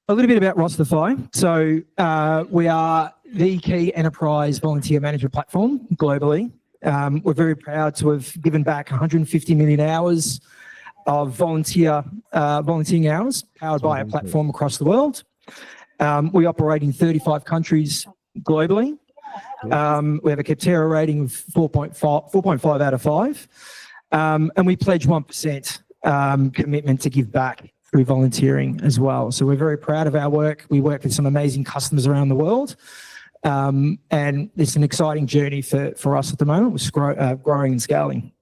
A little bit about Rosterfy. So we are the key enterprise volunteer management platform globally. We're very proud to have given back 150 million hours of volunteering hours powered by our platform across the world. We operate in 35 countries globally. We have a Capterra rating of 4.5 out of 5. And we pledge 1% commitment to give back through volunteering as well. So we're very proud of our work. We work with some amazing customers around the world. And it's an exciting journey for us at the moment. We're growing and scaling.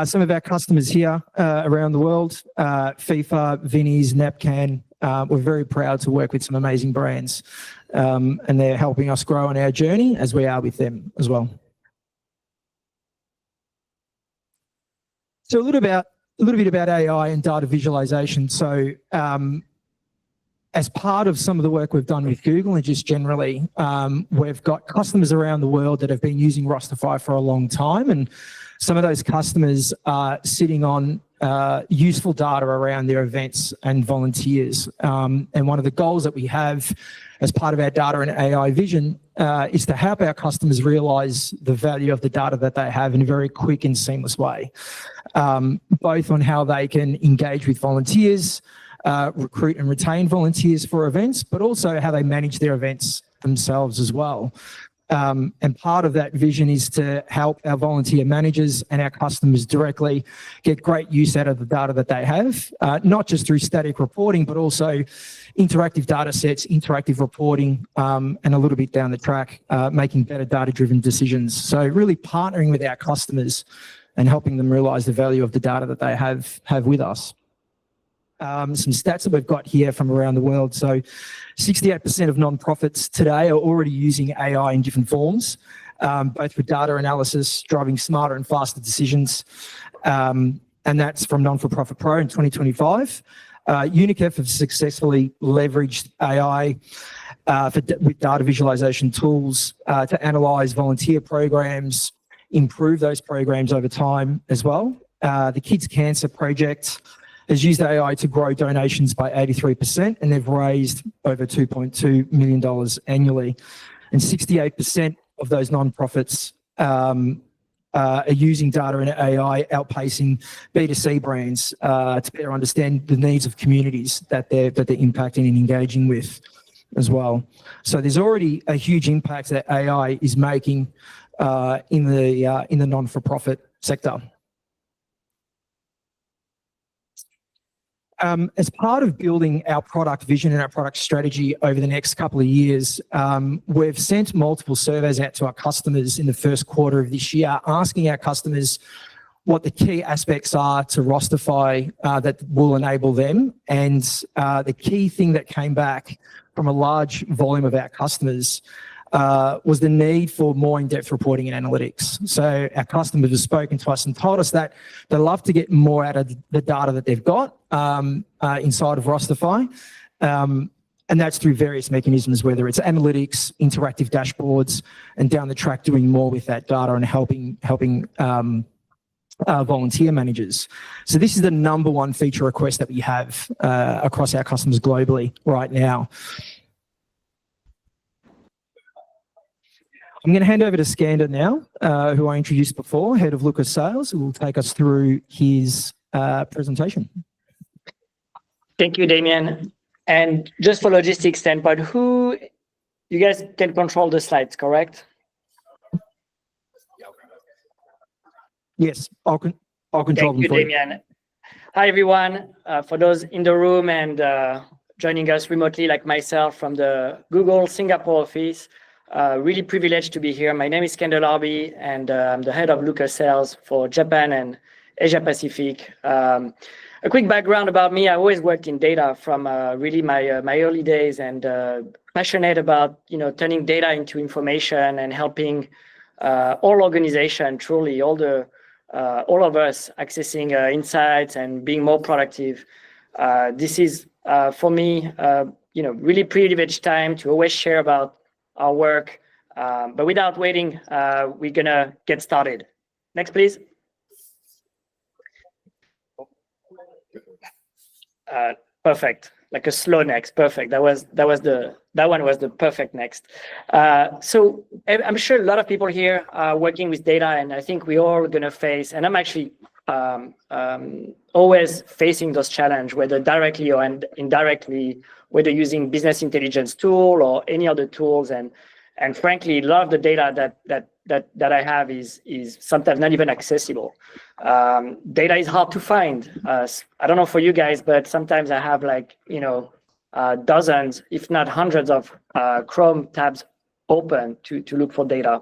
Some of our customers here around the world, FIFA, Vinnie's, Napcan. We're very proud to work with some amazing brands. And they're helping us grow on our journey as we are with them as well. So a little bit about AI and data visualization. So as part of some of the work we've done with Google and just generally, we've got customers around the world that have been using Rosterfy for a long time. And some of those customers are sitting on useful data around their events and volunteers. And one of the goals that we have as part of our data and AI vision is to help our customers realize the value of the data that they have in a very quick and seamless way, both on how they can engage with volunteers, recruit and retain volunteers for events, but also how they manage their events themselves as well. And part of that vision is to help our volunteer managers and our customers directly get great use out of the data that they have, not just through static reporting, but also interactive data sets, interactive reporting, and a little bit down the track, making better data-driven decisions. So really partnering with our customers and helping them realize the value of the data that they have with us. Some stats that we've got here from around the world. So 68% of nonprofits today are already using AI in different forms, both for data analysis, driving smarter and faster decisions. And that's from Non-for-Profit Pro in 2025. UNICEF have successfully leveraged AI with data visualization tools to analyze volunteer programs, improve those programs over time as well. The Kids Cancer Project has used AI to grow donations by 83%, and they've raised over $2.2 million annually. And 68% of those nonprofits are using data and AI, outpacing B2C brands to better understand the needs of communities that they're impacting and engaging with as well. So there's already a huge impact that AI is making in the non-for-profit sector. As part of building our product vision and our product strategy over the next couple of years, we've sent multiple surveys out to our customers in the first quarter of this year, asking our customers what the key aspects are to Rosterfy that will enable them. And the key thing that came back from a large volume of our customers was the need for more in-depth reporting and analytics. So our customers have spoken to us and told us that they love to get more out of the data that they've got inside of Rosterfy. And that's through various mechanisms, whether it's analytics, interactive dashboards, and down the track doing more with that data and helping volunteer managers. So this is the #1 feature request that we have across our customers globally right now. I'm going to hand over to Skander now, who I introduced before, Head of Lucas Sales, who will take us through his presentation. Thank you, Damian. And just for logistics standpoint, you guys can control the slides, correct? Yes, I'll control them. Thank you, Damian. Hi, everyone. For those in the room and joining us remotely, like myself, from the Google Singapore office, really privileged to be here. My name is Skander, and I'm the head of Lucas Sales for Japan and Asia Pacific. A quick background about me: I always worked in data from really my early days, and passionate about turning data into information and helping all organizations, truly all of us, accessing insights and being more productive. This is for me, really privileged time to always share about our work. But without waiting, we're gonna get started. Next, please. Perfect. Like a slow next. Perfect. That one was the perfect next. So I'm sure a lot of people here are working with data, and I think we're all going to face, and I'm actually always facing those challenges, whether directly or indirectly, whether using business intelligence tool or any other tools. And frankly, a lot of the data that I have is sometimes not even accessible. Data is hard to find. I don't know for you guys, but sometimes I have like, dozens, if not hundreds of Chrome tabs open to look for data.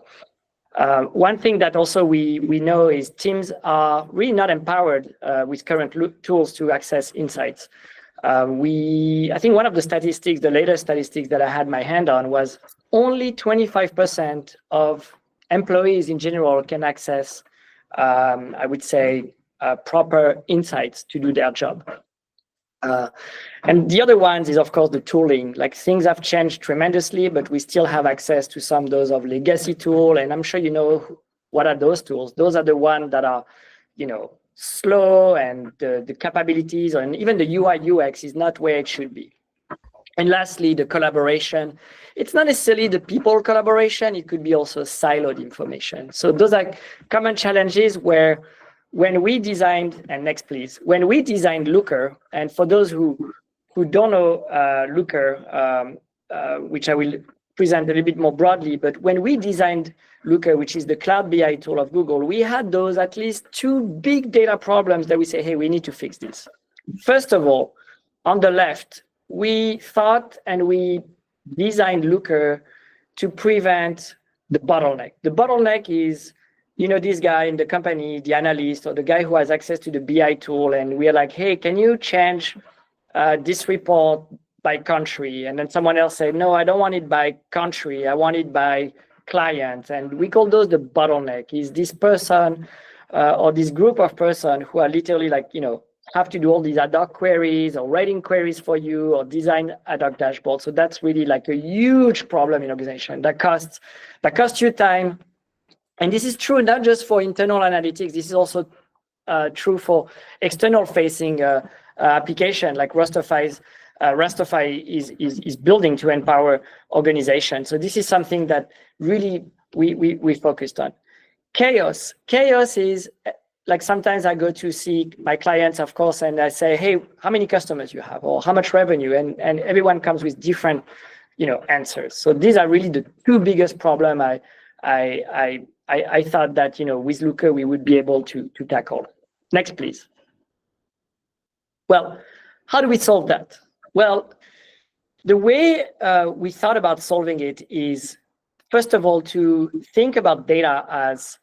One thing that also we know is teams are really not empowered with current tools to access insights. I think one of the statistics, the latest statistics that I had my hand on was only 25% of employees in general can access, I would say, proper insights to do their job. And the other ones is, of course, the tooling. Like things have changed tremendously, but we still have access to some of those of legacy tool. And I'm sure you know what are those tools. Those are the ones that are, slow, and the capabilities and even the UI UX is not where it should be. And lastly, the collaboration. It's not necessarily the people collaboration. It could be also siloed information. So those are common challenges where when we designed, and next please, when we designed Looker, and for those who don't know Looker, which I will present a little bit more broadly, but when we designed Looker, which is the cloud BI tool of Google, we had those at least two big data problems that we say, hey, we need to fix this. First of all, on the left, we thought and we designed Looker to prevent the bottleneck. The bottleneck is, this guy in the company, the analyst, or the guy who has access to the BI tool, and we are like, hey, can you change this report by country? And then someone else said, no, I don't want it by country. I want it by client. And we call those the bottleneck. Is this person or this group of person who are literally like, have to do all these ad hoc queries or writing queries for you or design ad hoc dashboards. So that's really like a huge problem in organization that costs you time. And this is true not just for internal analytics. This is also true for external facing application like Rosterfy is building to empower organizations. So this is something that really we focused on. Chaos is like sometimes I go to see my clients, of course, and I say, hey, how many customers you have or how much revenue? And everyone comes with different, answers. So these are really the two biggest problems I thought that, with Looker, we would be able to tackle. Next, please. Well, how do we solve that? Well, the way we thought about solving it is, first of all, to think about data as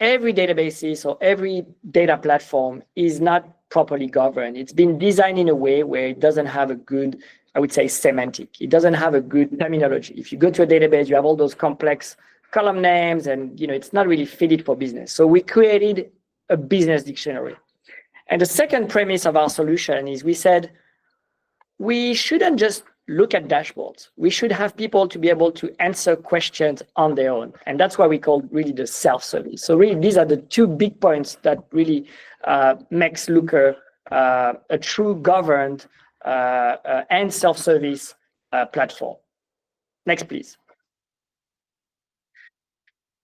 every databases or every data platform is not properly governed. It's been designed in a way where it doesn't have a good, I would say, semantic. It doesn't have a good terminology. If you go to a database, you have all those complex column names and, it's not really fitted for business. So we created a business dictionary. And the second premise of our solution is we said, we shouldn't just look at dashboards. We should have people to be able to answer questions on their own. And that's why we call really the self-service. So really, these are the two big points that really makes Looker a true governed and self-service platform. Next, please.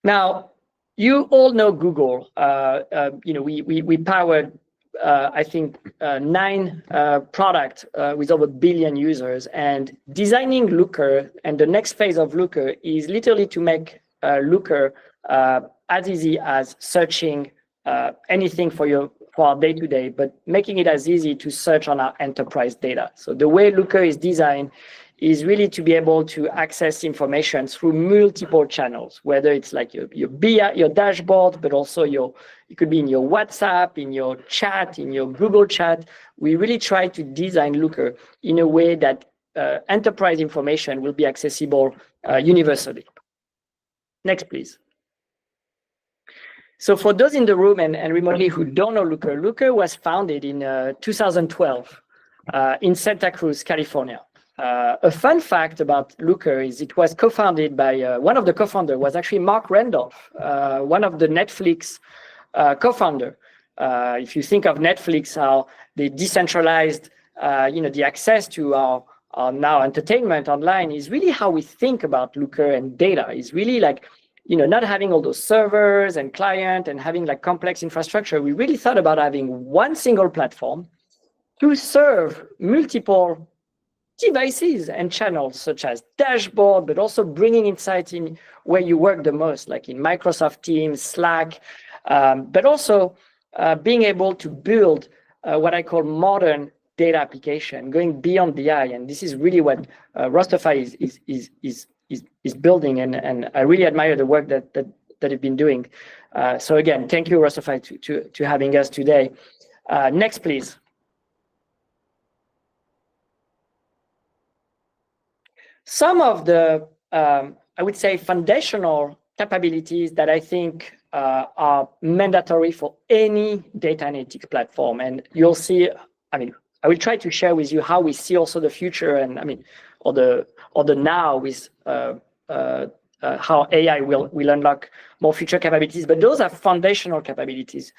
Now, you all know Google. We powered I think 9 products with over 1 billion users, and designing Looker and the next phase of Looker is literally to make Looker as easy as searching anything for our day-to-day, but making it as easy to search on our enterprise data. So the way Looker is designed is really to be able to access information through multiple channels, whether it's like your BI, your dashboard, but also it could be in your WhatsApp, in your chat, in your Google chat. We really try to design Looker in a way that enterprise information will be accessible universally. Next, please. So for those in the room and remotely who don't know Looker, Looker was founded in 2012 in Santa Cruz, California. A fun fact about Looker is it was co-founded by one of the co-founders was actually Mark Randolph, one of the Netflix co-founder. If you think of Netflix, how they decentralized the access to our now entertainment online is really how we think about Looker and data. Is really like, not having all those servers and client and having like complex infrastructure. We really thought about having one single platform to serve multiple devices and channels, such as dashboard, but also bringing insight in where you work the most, like in Microsoft Teams, Slack, but also being able to build what I call modern data application, going beyond BI. And this is really what Rosterfy is building, and I really admire the work that you've been doing. So again, thank you, Rosterfy, to having us today. Next, please. Some of the, I would say, foundational capabilities that I think are mandatory for any data analytics platform. And you'll see, I will try to share with you how we see also the future, and or the now with how AI will unlock more future capabilities. But those are foundational capabilities.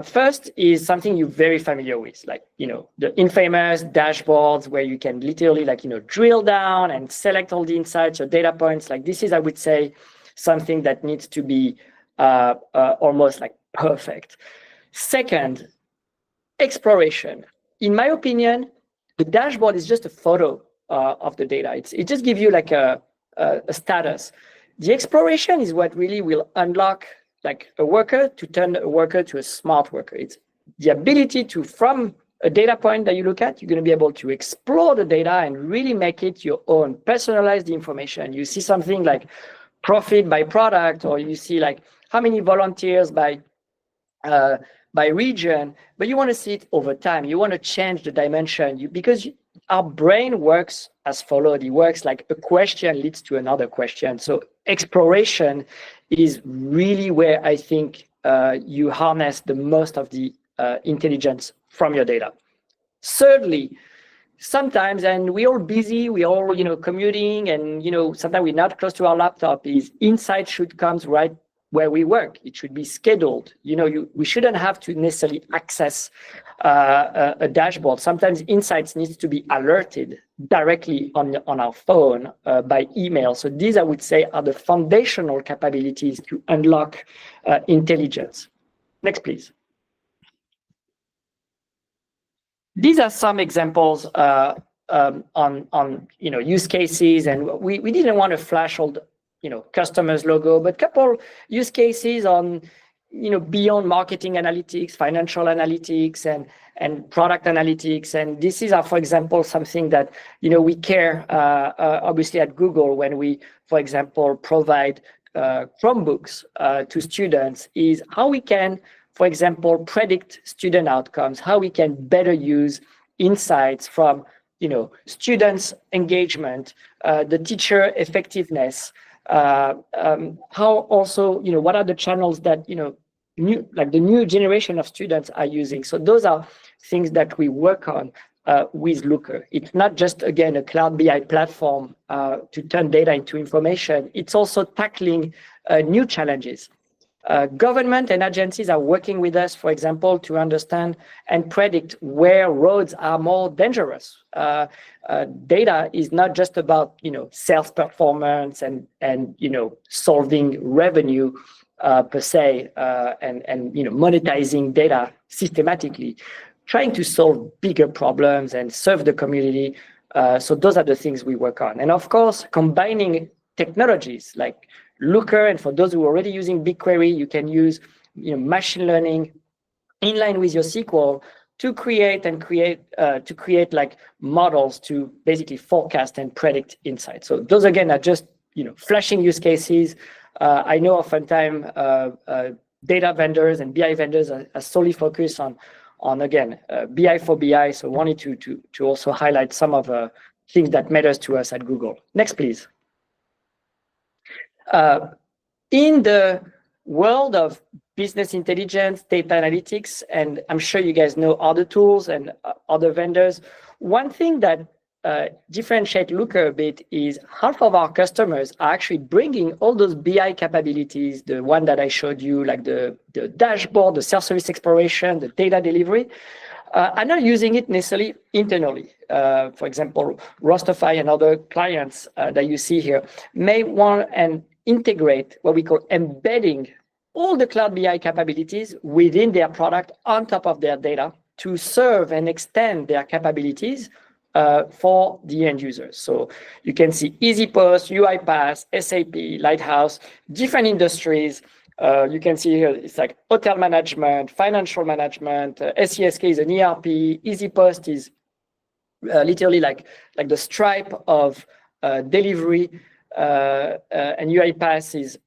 First is something you're very familiar with, like, the infamous dashboards where you can literally drill down and select all the insights or data points. Like, this is, I would say, something that needs to be almost like perfect. Second, exploration. In my opinion, the dashboard is just a photo of the data. It just gives you like a status. The exploration is what really will unlock like a worker to turn a worker to a smart worker. It's the ability to, from a data point that you look at, you're going to be able to explore the data and really make it your own, personalize the information. You see something like profit by product, or you see like how many volunteers by region, but you want to see it over time. You want to change the dimension because our brain works as follows. It works like a question leads to another question. So exploration is really where I think you harness the most of the intelligence from your data. Thirdly, sometimes, and we're all busy, we're all commuting, and sometimes we're not close to our laptop, is insight should come right where we work. It should be scheduled. We shouldn't have to necessarily access a dashboard. Sometimes insights needs to be alerted directly on our phone by email. So these, I would say, are the foundational capabilities to unlock intelligence. Next, please. These are some examples on use cases, and we didn't want to flash all the customers logo, but couple use cases on beyond marketing analytics, financial analytics, and product analytics. And this is, for example, something that we care obviously at Google when we, for example, provide Chromebooks to students, is how we can, for example, predict student outcomes, how we can better use insights from students' engagement, the teacher effectiveness. How also, what are the channels that, the new generation of students are using. So those are things that we work on with Looker. It's not just, again, a cloud BI platform to turn data into information. It's also tackling new challenges. Government and agencies are working with us, for example, to understand and predict where roads are more dangerous. Data is not just about sales performance and solving revenue per se, and monetizing data systematically, trying to solve bigger problems and serve the community. So those are the things we work on, and of course, combining technologies like Looker, and for those who are already using BigQuery, you can use machine learning in line with your SQL to create like models to basically forecast and predict insights. So those again are just flashing use cases. I know oftentimes data vendors and BI vendors are solely focused on again BI for BI. So wanted to also highlight some of the things that matters to us at Google. Next, please. In the world of business intelligence, data analytics, and I'm sure you guys know other tools and other vendors, one thing that differentiate Looker a bit is half of our customers are actually bringing all those BI capabilities, the one that I showed you, like the dashboard, the self-service exploration, the data delivery, are not using it necessarily internally. For example, Rosterfy and other clients that you see here may want and integrate what we call embedding all the Cloud BI capabilities within their product on top of their data to serve and extend their capabilities for the end users. So you can see EasyPost, UiPath, SAP, Lighthouse, different industries. You can see here, it's like hotel management, financial management, SESK is an ERP, EasyPost is literally like the Stripe of delivery, and UiPath is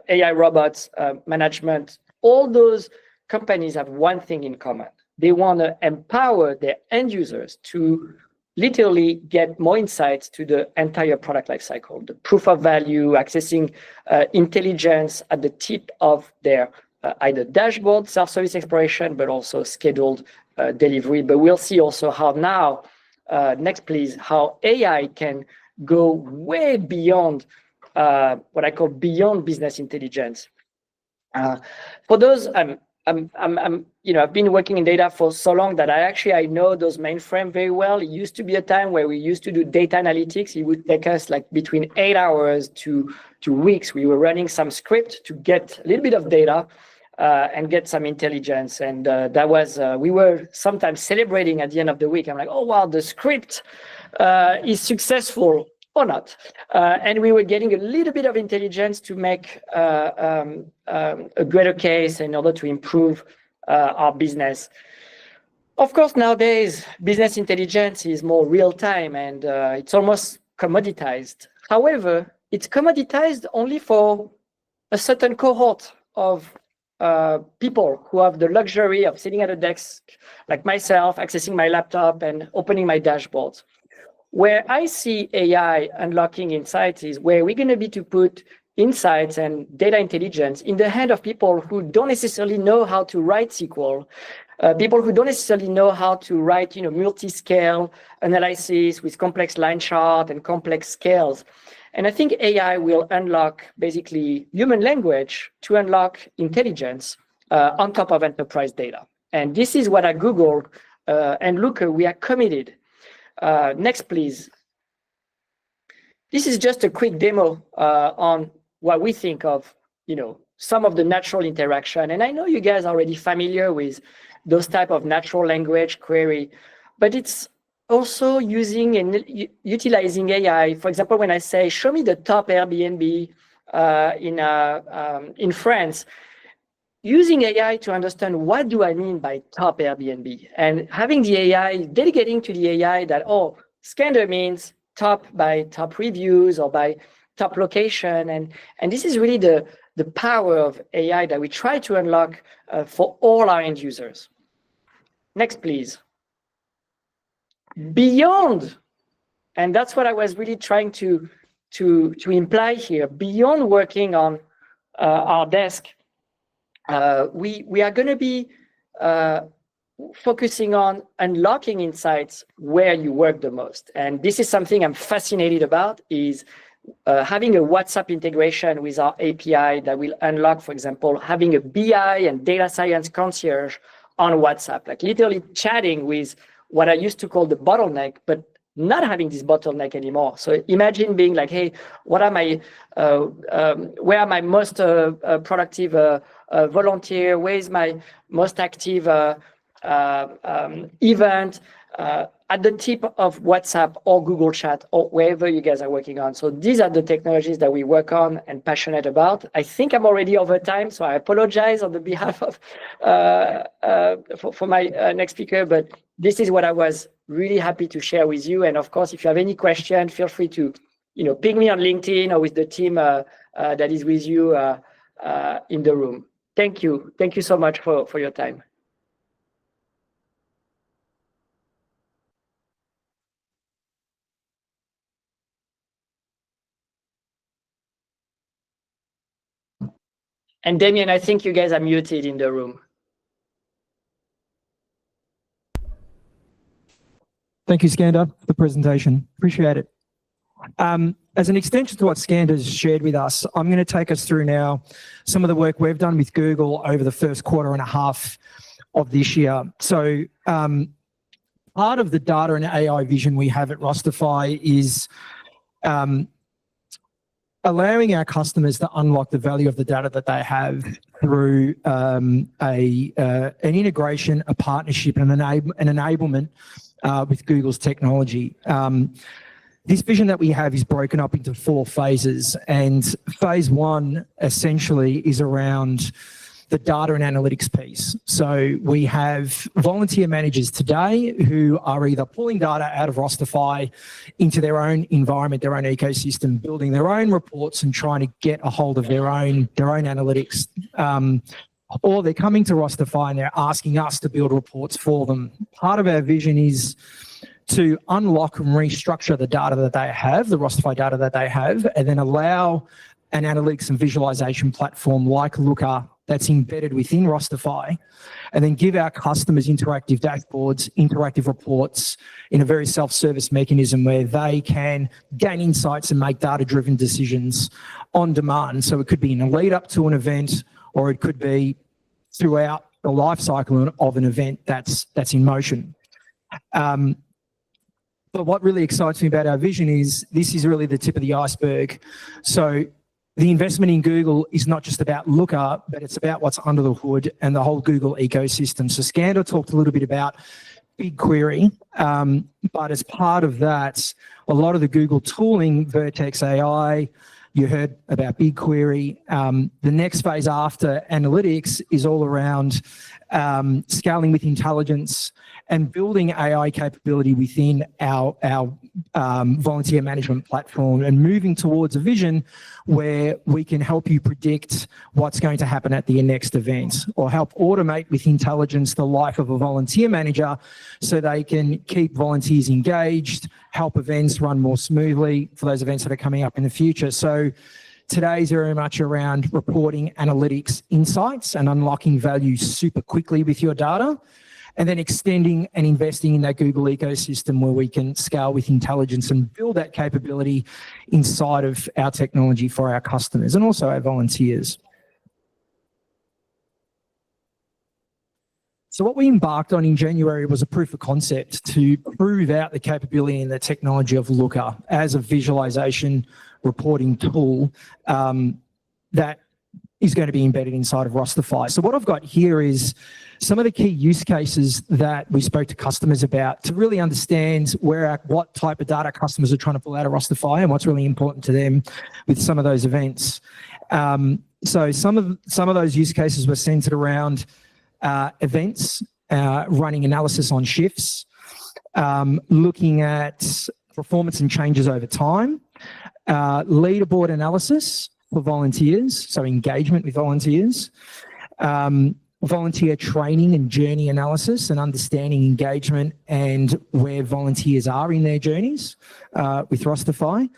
AI robots management. All those companies have one thing in common. They want to empower their end users to literally get more insights to the entire product lifecycle, the proof of value, accessing intelligence at the tip of their either dashboard, self-service exploration, but also scheduled delivery. But we'll see also how now, next please, how AI can go way beyond what I call beyond business intelligence. For those, I've been working in data for so long that I know those mainframe very well. It used to be a time where we used to do data analytics. It would take us like between 8 hours to weeks. We were running some script to get a little bit of data and get some intelligence. And that was, we were sometimes celebrating at the end of the week. I'm like, oh, wow, the script is successful or not. And we were getting a little bit of intelligence to make a greater case in order to improve our business. Of course, nowadays, business intelligence is more real time and it's almost commoditized. However, it's commoditized only for a certain cohort of people who have the luxury of sitting at a desk like myself, accessing my laptop and opening my dashboards. Where I see AI unlocking insights is where we're going to be to put insights and data intelligence in the hand of people who don't necessarily know how to write SQL, people who don't necessarily know how to write, multi-scale analysis with complex line chart and complex scales. And I think AI will unlock basically human language to unlock intelligence on top of enterprise data. And this is what at Google and Looker, we are committed. Next, please. This is just a quick demo on what we think of, some of the natural interaction. And I know you guys are already familiar with those type of natural language query, but it's also using and utilizing AI. For example, when I say, show me the top Airbnb in France, using AI to understand what do I mean by top Airbnb, and having the AI, delegating to the AI that, oh, Skander means top by top reviews or by top location. And this is really the power of AI that we try to unlock for all our end users. Next, please. Beyond, and that's what I was really trying to imply here, beyond working on our desk, we are going to be focusing on unlocking insights where you work the most. And this is something I'm fascinated about, is having a WhatsApp integration with our API that will unlock, for example, having a BI and data science concierge on WhatsApp, like literally chatting with what I used to call the bottleneck, but not having this bottleneck anymore. So imagine being like, hey, what are my, where are my most productive volunteer? Where is my most active event? At the tip of WhatsApp or Google Chat or wherever you guys are working on. So these are the technologies that we work on and passionate about. I think I'm already over time, so I apologize on the behalf of for my next speaker, but this is what I was really happy to share with you. And of course, if you have any question, feel free to, ping me on LinkedIn or with the team that is with you in the room. Thank you. Thank you so much for your time. And Damian, I think you guys are muted in the room. Thank you, Skander, for the presentation. Appreciate it. As an extension to what Skander's shared with us, I'm going to take us through now some of the work we've done with Google over the first quarter and a half of this year. So part of the data and AI vision we have at Rosterfy is allowing our customers to unlock the value of the data that they have through an integration, a partnership, and an enablement with Google's technology. This vision that we have is broken up into 4 phases, and phase 1 essentially is around the data and analytics piece. So we have volunteer managers today who are either pulling data out of Rosterfy into their own environment, their own ecosystem, building their own reports and trying to get a hold of their own analytics. Or they're coming to Rosterfy and they're asking us to build reports for them. Part of our vision is to unlock and restructure the data that they have, the Rosterfy data that they have, and then allow an analytics and visualization platform like Looker that's embedded within Rosterfy, and then give our customers interactive dashboards, interactive reports in a very self-service mechanism where they can gain insights and make data-driven decisions on demand. So it could be in a lead up to an event, or it could be throughout the life cycle of an event that's in motion. But what really excites me about our vision is this is really the tip of the iceberg. So the investment in Google is not just about Looker, but it's about what's under the hood and the whole Google ecosystem. So Skander talked a little bit about BigQuery, but as part of that, a lot of the Google tooling, Vertex AI, you heard about BigQuery. The next phase after analytics is all around scaling with intelligence and building AI capability within our volunteer management platform, and moving towards a vision where we can help you predict what's going to happen at the next event, or help automate with intelligence the life of a volunteer manager so they can keep volunteers engaged, help events run more smoothly for those events that are coming up in the future. So today's very much around reporting, analytics, insights, and unlocking value super quickly with your data, and then extending and investing in that Google ecosystem where we can scale with intelligence and build that capability inside of our technology for our customers and also our volunteers. So what we embarked on in January was a proof of concept to prove out the capability and the technology of Looker as a visualization reporting tool that is going to be embedded inside of Rosterfy. So what I've got here is some of the key use cases that we spoke to customers about to really understand what type of data customers are trying to pull out of Rosterfy and what's really important to them with some of those events. So some of those use cases were centered around events, running analysis on shifts, looking at performance and changes over time, leaderboard analysis for volunteers, so engagement with volunteers, volunteer training and journey analysis and understanding engagement and where volunteers are in their journeys with Rosterfy,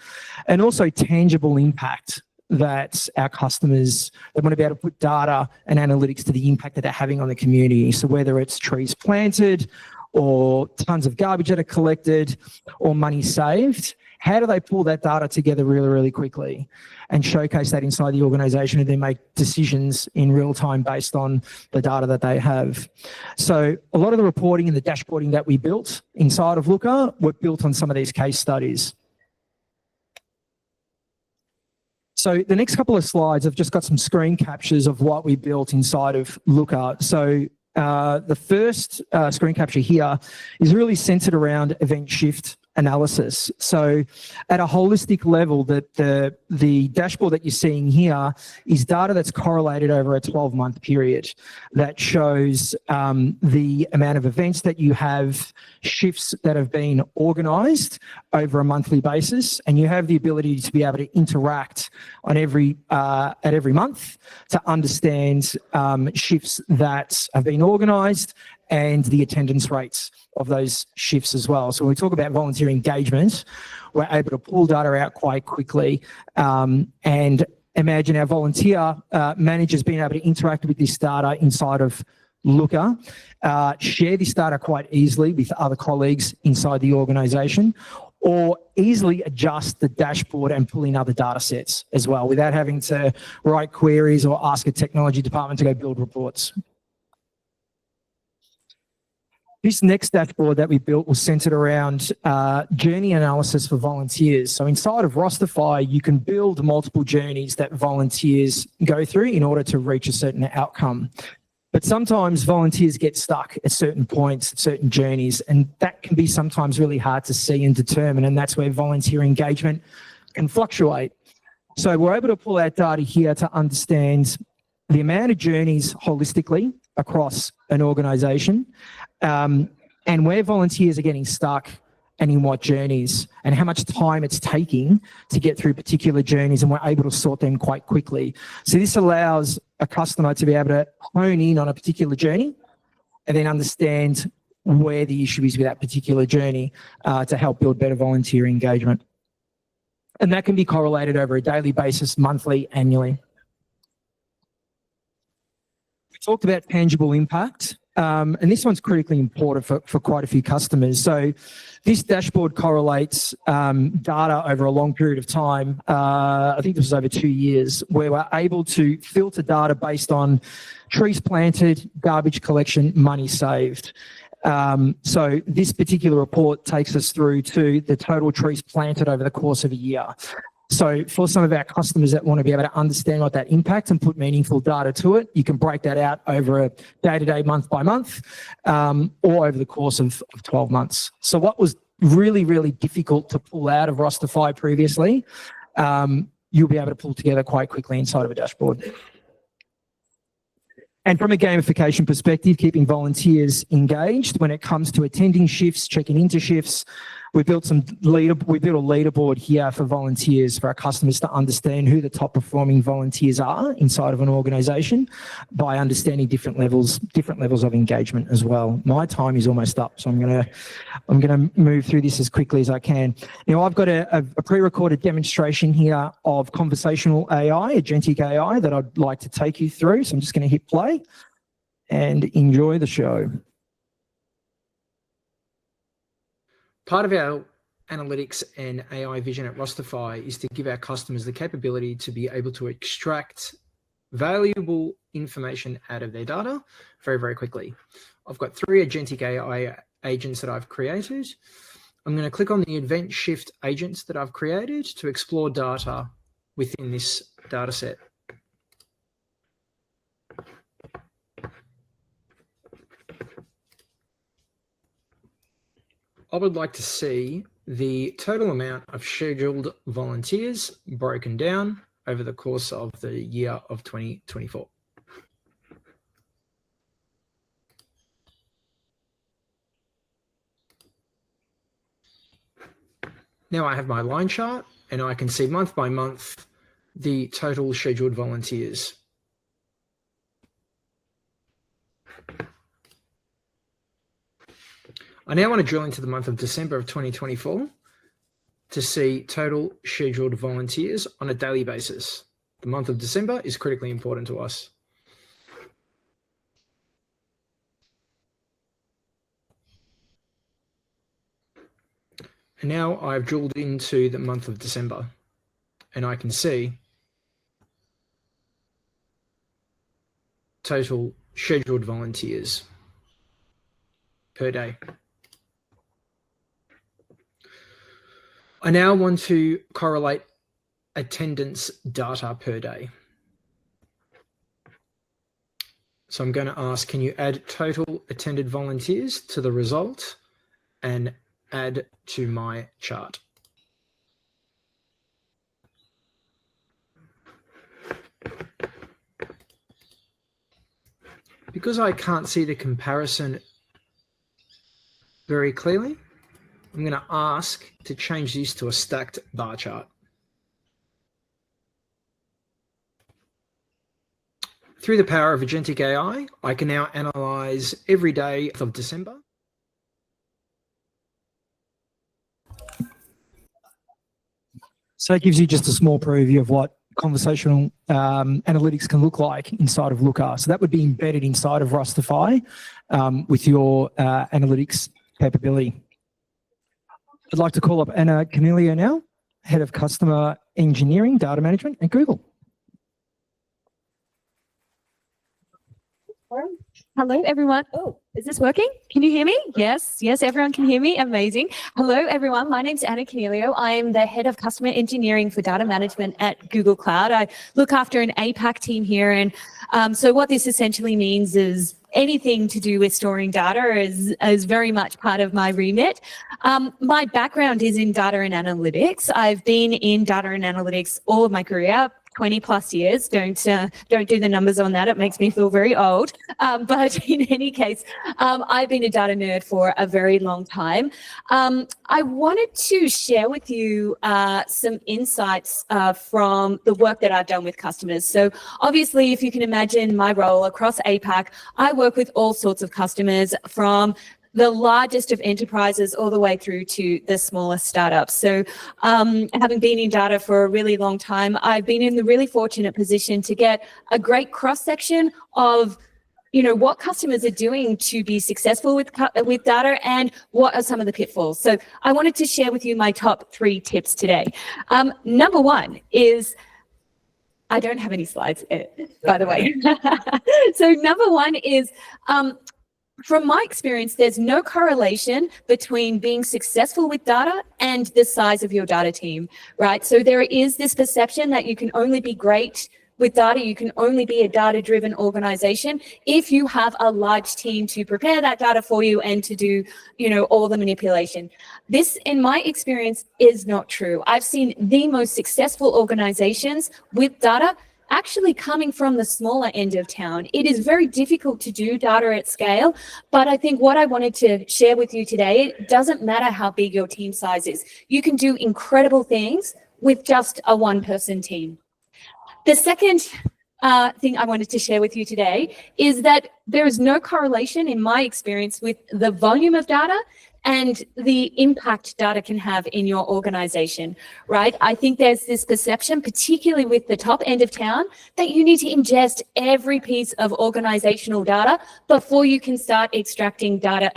and also tangible impact that our customers, they want to be able to put data and analytics to the impact that they're having on the community. So whether it's trees planted or tons of garbage that are collected or money saved, how do they pull that data together really, really quickly and showcase that inside the organization and then make decisions in real time based on the data that they have? So a lot of the reporting and the dashboarding that we built inside of Looker were built on some of these case studies. So the next couple of slides, I've just got some screen captures of what we built inside of Looker. So the first screen capture here is really centered around event shift analysis. So at a holistic level, the dashboard that you're seeing here is data that's correlated over a 12-month period that shows the amount of events that you have, shifts that have been organized over a monthly basis, and you have the ability to be able to interact on at every month to understand shifts that have been organized and the attendance rates of those shifts as well. So when we talk about volunteer engagement, we're able to pull data out quite quickly and imagine our volunteer managers being able to interact with this data inside of Looker, share this data quite easily with other colleagues inside the organization, or easily adjust the dashboard and pull in other data sets as well without having to write queries or ask a technology department to go build reports. This next dashboard that we built was centered around journey analysis for volunteers. So inside of Rosterfy, you can build multiple journeys that volunteers go through in order to reach a certain outcome. But sometimes volunteers get stuck at certain points, at certain journeys, and that can be sometimes really hard to see and determine, and that's where volunteer engagement can fluctuate. So we're able to pull out data here to understand the amount of journeys holistically across an organisation, and where volunteers are getting stuck and in what journeys, and how much time it's taking to get through particular journeys, and we're able to sort them quite quickly. So this allows a customer to be able to hone in on a particular journey and then understand where the issue is with that particular journey to help build better volunteer engagement. And that can be correlated over a daily basis, monthly, annually. We talked about tangible impact. And this one's critically important for quite a few customers. So this dashboard correlates data over a long period of time. I think this was over 2 years, where we're able to filter data based on trees planted, garbage collection, money saved. So this particular report takes us through to the total trees planted over the course of a year. So for some of our customers that want to be able to understand what that impact and put meaningful data to it, you can break that out over a day-to-day, month-by-month, or over the course of 12 months. So what was really, really difficult to pull out of Rosterfy previously, you'll be able to pull together quite quickly inside of a dashboard. And from a gamification perspective, keeping volunteers engaged when it comes to attending shifts, checking into shifts, we built a leaderboard here for volunteers, for our customers to understand who the top performing volunteers are inside of an organisation by understanding different levels of engagement as well. My time is almost up, so I'm gonna move through this as quickly as I can. Now I've got a pre-recorded demonstration here of conversational AI, agentic AI, that I'd like to take you through. So I'm just going to hit play and enjoy the show. Part of our analytics and AI vision at Rosterfy is to give our customers the capability to be able to extract valuable information out of their data very, very quickly. I've got 3 agentic AI agents that I've created. I'm going to click on the event shift agents that I've created to explore data within this data set. I would like to see the total amount of scheduled volunteers broken down over the course of the year of 2024. Now I have my line chart and I can see month by month the total scheduled volunteers. I now want to drill into the month of December of 2024 to see total scheduled volunteers on a daily basis. The month of December is critically important to us. And now I've drilled into the month of December and I can see total scheduled volunteers per day. I now want to correlate attendance data per day. So I'm going to ask, can you add total attended volunteers to the result and add to my chart? Because I can't see the comparison very clearly, I'm going to ask to change this to a stacked bar chart. Through the power of agentic AI, I can now analyze every day of December. So it gives you just a small preview of what conversational analytics can look like inside of Looker. So that would be embedded inside of Rosterfy with your analytics capability. I'd like to call up Caneglia now, Head of Customer Engineering, Data Management at Google. Hello, everyone. Oh, is this working? Can you hear me? Yes, everyone can hear me. Amazing. Hello, everyone. My name's Caneglia. I am the head of customer engineering for data management at Google Cloud. I look after an APAC team here. And so what this essentially means is anything to do with storing data is very much part of my remit. My background is in data and analytics. I've been in data and analytics all of my career. 20 plus years. Don't do the numbers on that. It makes me feel very old. But in any case, I've been a data nerd for a very long time. I wanted to share with you some insights from the work that I've done with customers. So obviously, if you can imagine my role across APAC, I work with all sorts of customers from the largest of enterprises all the way through to the smallest startups. So having been in data for a really long time, I've been in the really fortunate position to get a great cross-section of what customers are doing to be successful with data and what are some of the pitfalls. So I wanted to share with you my top 3 tips today. Number 1 is, I don't have any slides, by the way. So number 1 is, from my experience, there's no correlation between being successful with data and the size of your data team, right? So there is this perception that you can only be great with data, you can only be a data-driven organization if you have a large team to prepare that data for you and to do, all the manipulation. This, in my experience, is not true. I've seen the most successful organizations with data actually coming from the smaller end of town. It is very difficult to do data at scale, but I think what I wanted to share with you today, it doesn't matter how big your team size is. You can do incredible things with just a 1-person team. The second thing I wanted to share with you today is that there is no correlation, in my experience, with the volume of data and the impact data can have in your organization, right? I think there's this perception, particularly with the top end of town, that you need to ingest every piece of organizational data before you can start extracting value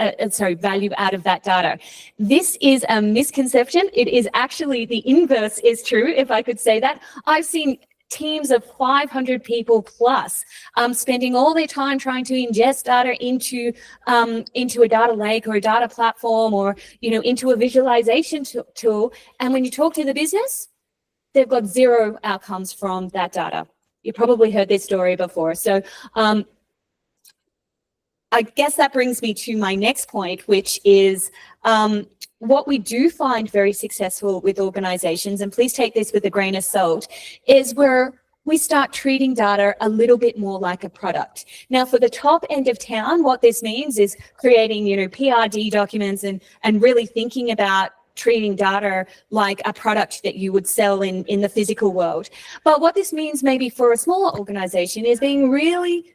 out of that data. This is a misconception. It is actually the inverse is true, if I could say that. I've seen teams of 500 people plus spending all their time trying to ingest data into a data lake or a data platform or into a visualization tool. And when you talk to the business, they've got 0 outcomes from that data. You probably heard this story before. So I guess that brings me to my next point, which is what we do find very successful with organizations, and please take this with a grain of salt, is where we start treating data a little bit more like a product. Now, for the top end of town, what this means is creating, PRD documents and really thinking about treating data like a product that you would sell in the physical world. But what this means maybe for a smaller organization is being really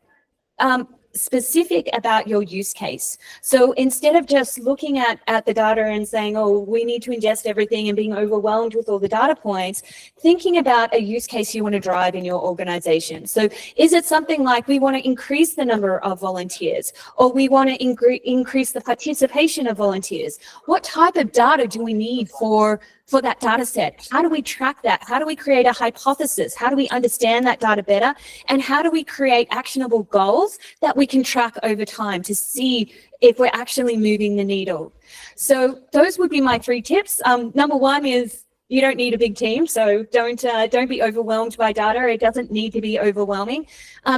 specific about your use case. So instead of just looking at the data and saying, oh, we need to ingest everything and being overwhelmed with all the data points, thinking about a use case you want to drive in your organization. So is it something like we want to increase the number of volunteers, or we want to increase the participation of volunteers? What type of data do we need for that data set? How do we track that? How do we create a hypothesis? How do we understand that data better? And how do we create actionable goals that we can track over time to see if we're actually moving the needle? So those would be my 3 tips. Number 1 is you don't need a big team, so don't be overwhelmed by data. It doesn't need to be overwhelming.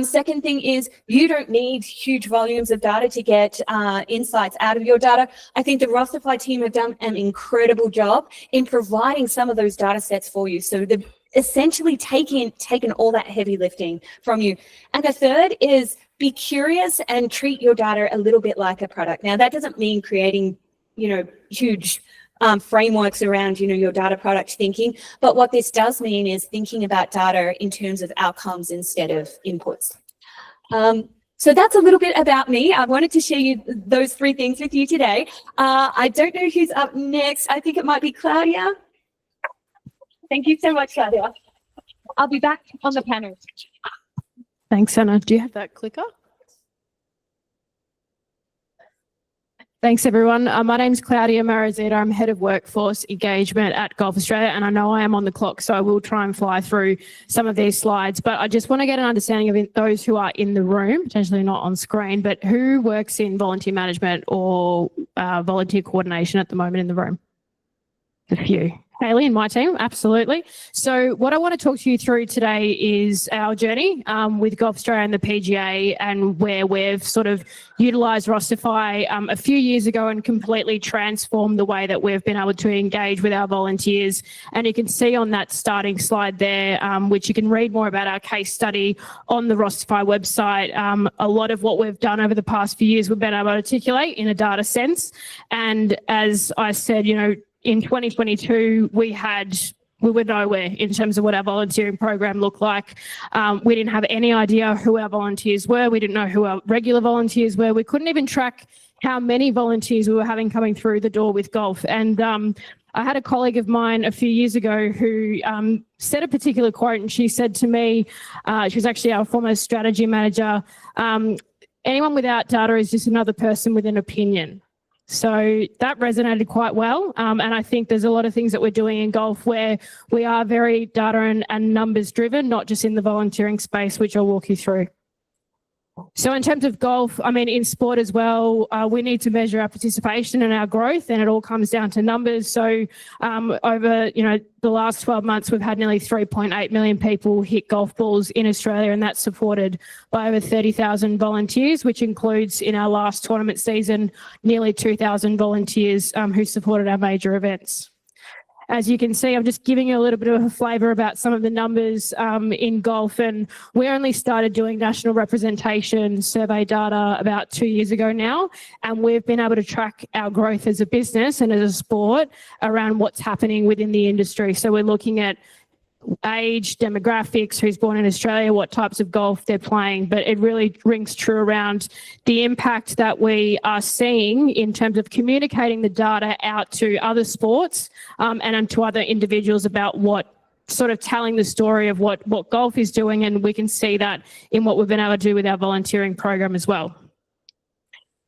Second thing is you don't need huge volumes of data to get insights out of your data. I think the Rosterfy team have done an incredible job in providing some of those data sets for you. So they've essentially taken all that heavy lifting from you. And the third is be curious and treat your data a little bit like a product. Now, that doesn't mean creating, huge frameworks around, your data product thinking. But what this does mean is thinking about data in terms of outcomes instead of inputs. So that's a little bit about me. I wanted to share those 3 things with you today. I don't know who's up next. I think it might be Claudia. Thank you so much, Claudia. I'll be back on the panel. Thanks, Anna. Do you have that clicker? Thanks, everyone. My name's Claudia Marazita. I'm Head of Workforce Engagement at Golf Australia, and I know I am on the clock, so I will try and fly through some of these slides, but I just want to get an understanding of those who are in the room, potentially not on screen, but who works in volunteer management or volunteer coordination at the moment in the room? A few. Hayley and my team, absolutely. So what I want to talk to you through today is our journey with Golf Australia and the PGA, and where we've sort of utilised Rosterfy a few years ago and completely transformed the way that we've been able to engage with our volunteers. And you can see on that starting slide there, which you can read more about our case study on the Rosterfy website, a lot of what we've done over the past few years we've been able to articulate in a data sense. And as I said, you know, in 2022, we were nowhere in terms of what our volunteering program looked like. We didn't have any idea who our volunteers were. We didn't know who our regular volunteers were. We couldn't even track how many volunteers we were having coming through the door with golf. And I had a colleague of mine a few years ago who said a particular quote, and she said to me, she was actually our former strategy manager, anyone without data is just another person with an opinion. So that resonated quite well. And I think there's a lot of things that we're doing in golf where we are very data and numbers driven, not just in the volunteering space, which I'll walk you through. So in terms of golf, I mean, in sport as well, we need to measure our participation and our growth, and it all comes down to numbers. So over, you know, the last 12 months, we've had nearly 3.8 million people hit golf balls in Australia, and that's supported by over 30,000 volunteers, which includes in our last tournament season, nearly 2,000 volunteers who supported our major events. As you can see, I'm just giving you a little bit of a flavour about some of the numbers in golf, and we only started doing national representation survey data about 2 years ago now, and we've been able to track our growth as a business and as a sport around what's happening within the industry. So we're looking at age, demographics, who's born in Australia, what types of golf they're playing, but it really rings true around the impact that we are seeing in terms of communicating the data out to other sports and to other individuals about what sort of telling the story of what golf is doing, and we can see that in what we've been able to do with our volunteering program as well.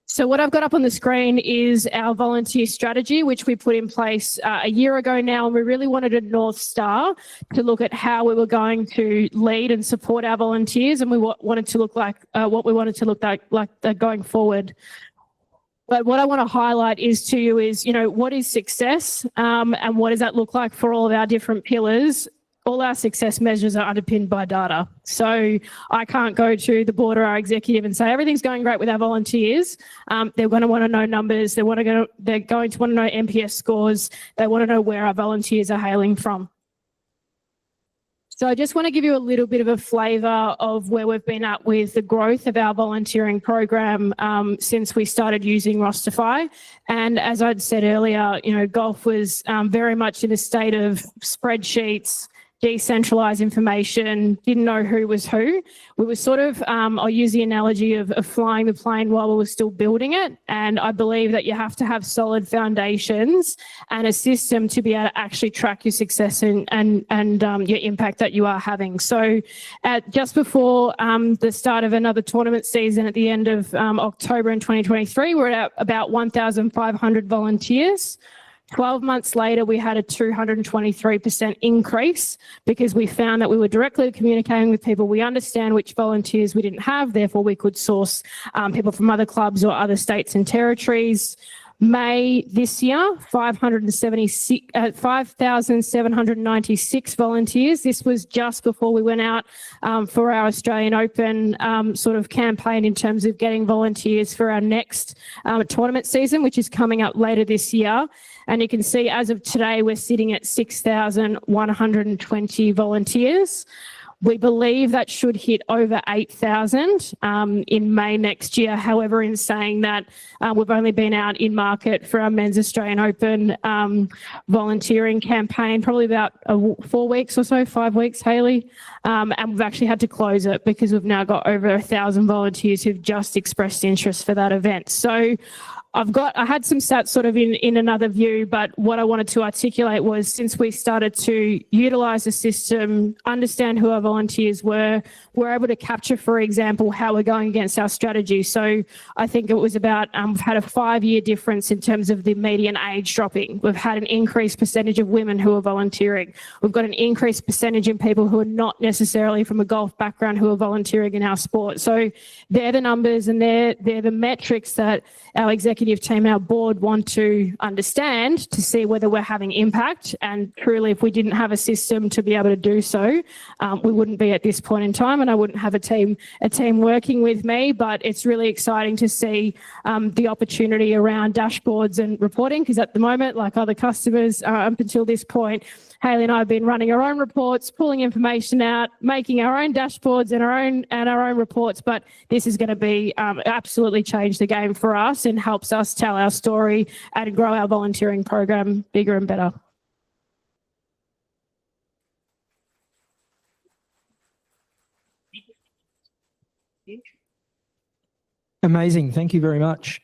So what I've got up on the screen is our volunteer strategy, which we put in place a year ago now, and we really wanted a North Star to look at how we were going to lead and support our volunteers, and we wanted to look like what we wanted to look like going forward. But what I want to highlight to you is, you know, what is success and what does that look like for all of our different pillars? All our success measures are underpinned by data. So I can't go to the board or our executive and say everything's going great with our volunteers. They're going to want to know numbers. They're going to want to know NPS scores. They want to know where our volunteers are hailing from. So I just want to give you a little bit of a flavour of where we've been at with the growth of our volunteering program since we started using Rosterfy. And as I'd said earlier, you know, golf was very much in a state of spreadsheets, decentralized information, didn't know who was who. We were sort of, I'll use the analogy of flying the plane while we were still building it. And I believe that you have to have solid foundations and a system to be able to actually track your success and your impact that you are having. So just before the start of another tournament season at the end of October in 2023, we're at about 1,500 volunteers. 12 months later, we had a 223% increase because we found that we were directly communicating with people. We understand which volunteers we didn't have, therefore we could source people from other clubs or other states and territories. May this year, 5,796 volunteers. This was just before we went out for our Australian Open sort of campaign in terms of getting volunteers for our next tournament season, which is coming up later this year. And you can see as of today, we're sitting at 6,120 volunteers. We believe that should hit over 8,000 in May next year. However, in saying that, we've only been out in market for our Men's Australian Open volunteering campaign, probably about 4 weeks or so, 5 weeks, Hayley. And we've actually had to close it because we've now got over 1,000 volunteers who've just expressed interest for that event. So I had some stats sort of in another view, but what I wanted to articulate was since we started to utilize the system, understand who our volunteers were, we're able to capture, for example, how we're going against our strategy. So I think it was about, we've had a 5-year difference in terms of the median age dropping. We've had an increased percentage of women who are volunteering. We've got an increased percentage in people who are not necessarily from a golf background who are volunteering in our sport. So they're the numbers and they're the metrics that our executive team and our board want to understand to see whether we're having impact. And truly, if we didn't have a system to be able to do so, we wouldn't be at this point in time, and I wouldn't have a team working with me. But it's really exciting to see the opportunity around dashboards and reporting, because at the moment, like other customers up until this point, Hayley and I have been running our own reports, pulling information out, making our own dashboards and our own reports. But this is going to be absolutely change the game for us and helps us tell our story and grow our volunteering program bigger and better. Amazing. Thank you very much.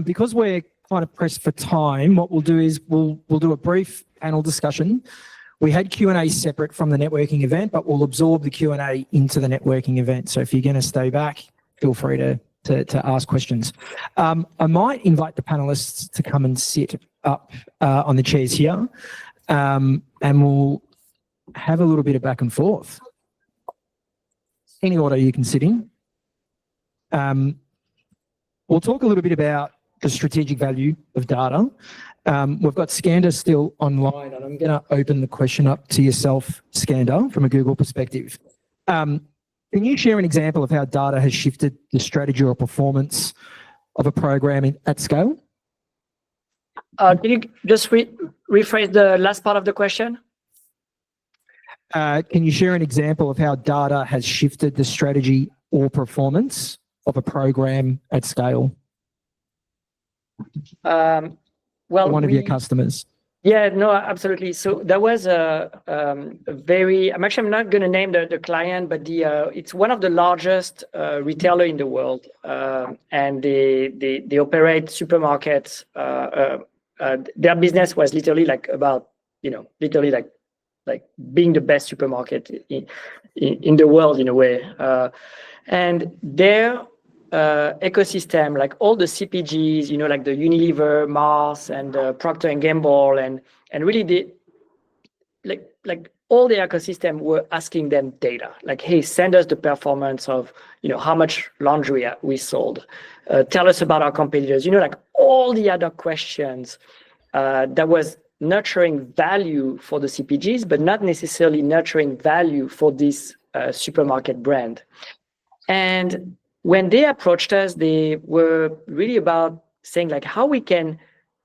Because we're kind of pressed for time, what we'll do is we'll do a brief panel discussion. We had Q&A separate from the networking event, but we'll absorb the Q&A into the networking event. So if you're going to stay back, feel free to ask questions. I might invite the panelists to come and sit up on the chairs here, and we'll have a little bit of back and forth. Any order you can sit in. We'll talk a little bit about the strategic value of data. We've got Skander still online, and I'm going to open the question up to yourself, Skander, from a Google perspective. Can you share an example of how data has shifted the strategy or performance of a program at scale? Can you just rephrase the last part of the question? Can you share an example of how data has shifted the strategy or performance of a program at scale? Well, one of your customers. Yeah, no, absolutely. So there was I'm not going to name the client, but it's one of the largest retailer in the world, and they operate supermarkets. Their business was literally like being the best supermarket in the world in a way, and their ecosystem, like all the CPGs, like the Unilever, Mars, and Procter & Gamble, and really like all the ecosystem were asking them data, like, hey, send us the performance of, how much laundry we sold. Tell us about our competitors, like all the other questions that was nurturing value for the CPGs, but not necessarily nurturing value for this supermarket brand. And when they approached us, they were really about saying like how we can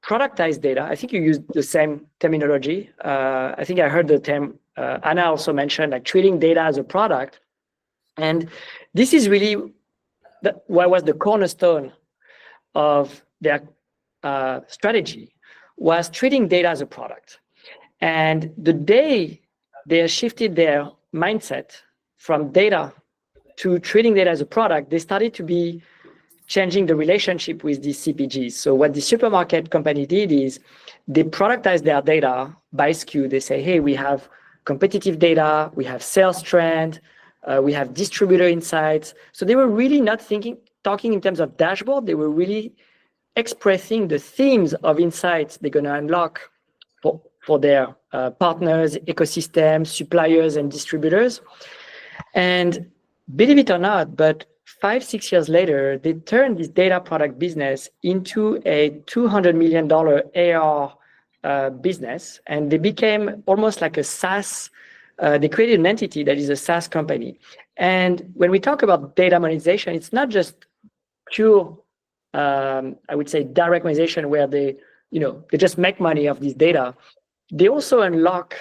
productize data. I think you used the same terminology. I think I heard the term Anna also mentioned, like treating data as a product. And this is really what was the cornerstone of their strategy, was treating data as a product. And the day they shifted their mindset from data to treating data as a product, they started to be changing the relationship with these CPGs. So what the supermarket company did is they productized their data by SKU. They say, hey, we have competitive data, we have sales trend, we have distributor insights. So they were really not talking in terms of dashboard. They were really expressing the themes of insights they're going to unlock for their partners, ecosystems, suppliers, and distributors. And believe it or not, but 5-6 years later, they turned this data product business into a $200 million AR business, and they became almost like a SaaS. They created an entity that is a SaaS company. And when we talk about data monetization, it's not just pure, I would say, direct monetization where they just make money off this data. They also unlock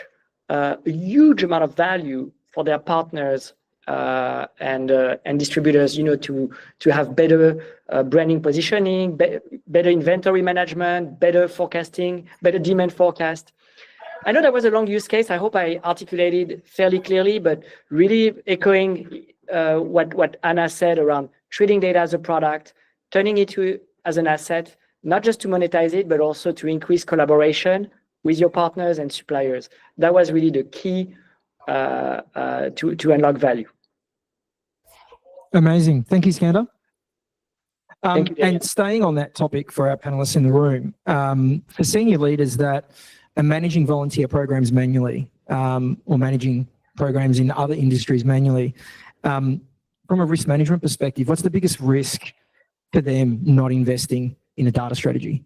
a huge amount of value for their partners and distributors, to have better branding positioning, better inventory management, better forecasting, better demand forecast. I know that was a long use case. I hope I articulated fairly clearly, but really echoing what Anna said around treating data as a product, turning it as an asset, not just to monetize it, but also to increase collaboration with your partners and suppliers. That was really the key to unlock value. Amazing. Thank you, Skander. Thank you, Damian. And staying on that topic for our panelists in the room, for senior leaders that are managing volunteer programs manually or managing programs in other industries manually, from a risk management perspective, what's the biggest risk for them not investing in a data strategy?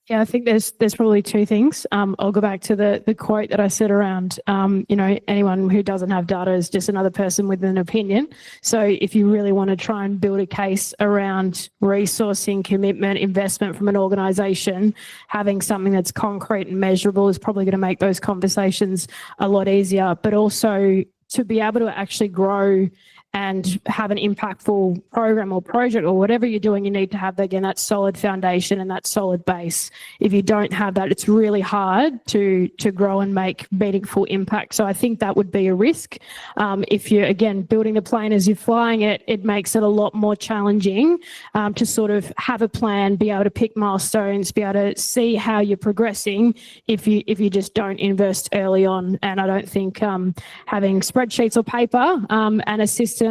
Yeah, I think there's probably two things. I'll go back to the quote that I said around, anyone who doesn't have data is just another person with an opinion. So if you really want to try and build a case around resourcing, commitment, investment from an organisation, having something that's concrete and measurable is probably going to make those conversations a lot easier. But also to be able to actually grow and have an impactful program or project or whatever you're doing, you need to have, again, that solid foundation and that solid base. If you don't have that, it's really hard to grow and make meaningful impact. So I think that would be a risk. If you're, again, building the plane as you're flying it, it makes it a lot more challenging to sort of have a plan, be able to pick milestones, be able to see how you're progressing if you just don't invest early on. And I don't think having spreadsheets or paper and a system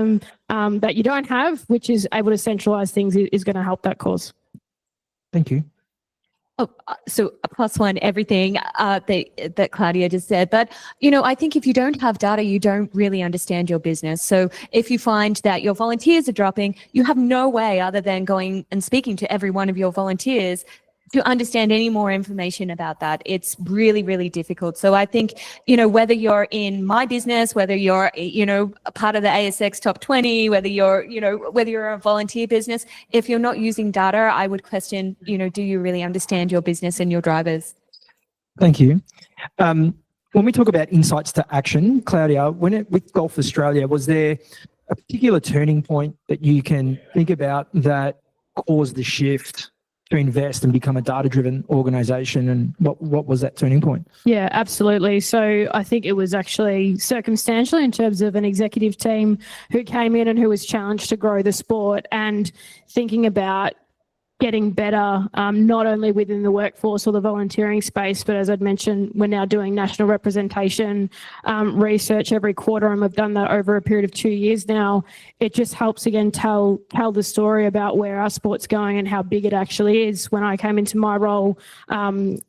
that you don't have, which is able to centralize things, is going to help that cause. Thank you. Oh, so a +1 everything that Claudia just said. But, I think if you don't have data, you don't really understand your business. So if you find that your volunteers are dropping, you have no way other than going and speaking to every one of your volunteers to understand any more information about that. It's really, really difficult. So I think, whether you're in my business, whether you're, a part of the ASX top 20, whether you're a volunteer business, if you're not using data, I would question, do you really understand your business and your drivers? Thank you. When we talk about insights to action, Claudia, with Golf Australia, was there a particular turning point that you can think about that caused the shift to invest and become a data-driven organisation, and what was that turning point? Yeah, absolutely. So I think it was actually circumstantial in terms of an executive team who came in and who was challenged to grow the sport and thinking about getting better, not only within the workforce or the volunteering space, but as I'd mentioned, we're now doing national representation research every quarter, and we've done that over a period of 2 years now. It just helps, again, tell the story about where our sport's going and how big it actually is. When I came into my role,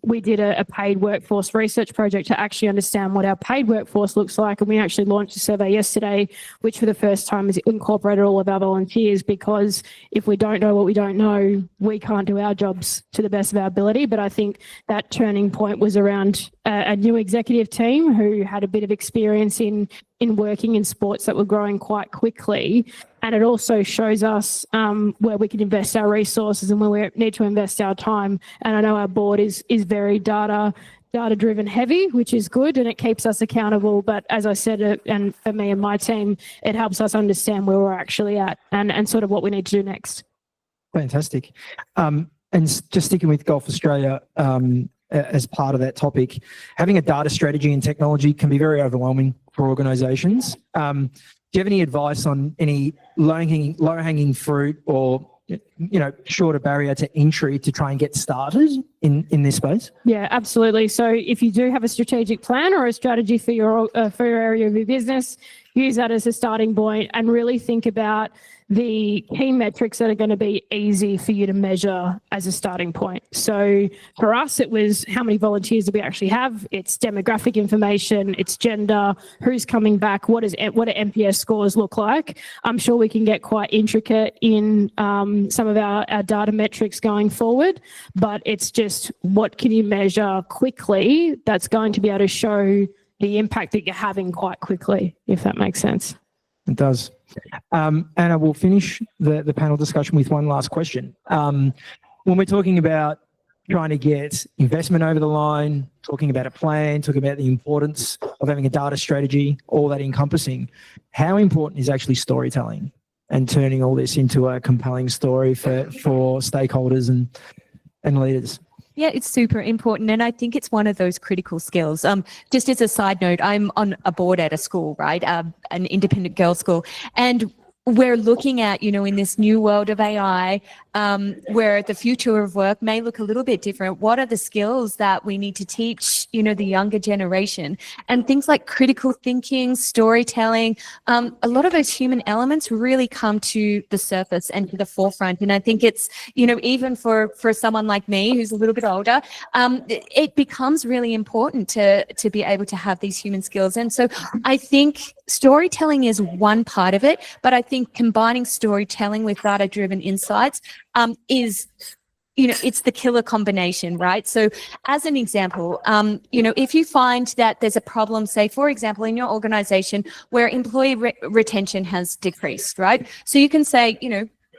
we did a paid workforce research project to actually understand what our paid workforce looks like, and we actually launched a survey yesterday, which for the first time has incorporated all of our volunteers, because if we don't know what we don't know, we can't do our jobs to the best of our ability. But I think that turning point was around a new executive team who had a bit of experience in working in sports that were growing quite quickly. And it also shows us where we can invest our resources and where we need to invest our time. And I know our board is very data-driven heavy, which is good, and it keeps us accountable. But as I said, and for me and my team, it helps us understand where we're actually at and sort of what we need to do next. Fantastic. And just sticking with Golf Australia as part of that topic, having a data strategy and technology can be very overwhelming for organisations. Do you have any advice on any low-hanging fruit or shorter barrier to entry to try and get started in this space? Yeah, absolutely. So if you do have a strategic plan or a strategy for your area of your business, use that as a starting point and really think about the key metrics that are going to be easy for you to measure as a starting point. So for us, it was how many volunteers do we actually have? It's demographic information, it's gender, who's coming back, what do NPS scores look like? I'm sure we can get quite intricate in some of our data metrics going forward, but it's just what can you measure quickly that's going to be able to show the impact that you're having quite quickly, if that makes sense. It does. Anna, we'll finish the panel discussion with one last question. When we're talking about trying to get investment over the line, talking about a plan, talking about the importance of having a data strategy, all that encompassing, how important is actually storytelling and turning all this into a compelling story for stakeholders and leaders? Yeah, it's super important. And I think it's one of those critical skills. Just as a side note, I'm on a board at a school, right? An independent girls' school. And we're looking at, in this new world of AI, where the future of work may look a little bit different. What are the skills that we need to teach, the younger generation? And things like critical thinking, storytelling, a lot of those human elements really come to the surface and to the forefront. And I think it's, even for someone like me who's a little bit older, it becomes really important to be able to have these human skills. And so I think storytelling is one part of it, but I think combining storytelling with data-driven insights is, it's the killer combination, right? So as an example, if you find that there's a problem, say, for example, in your organization where employee retention has decreased, right? So you can say,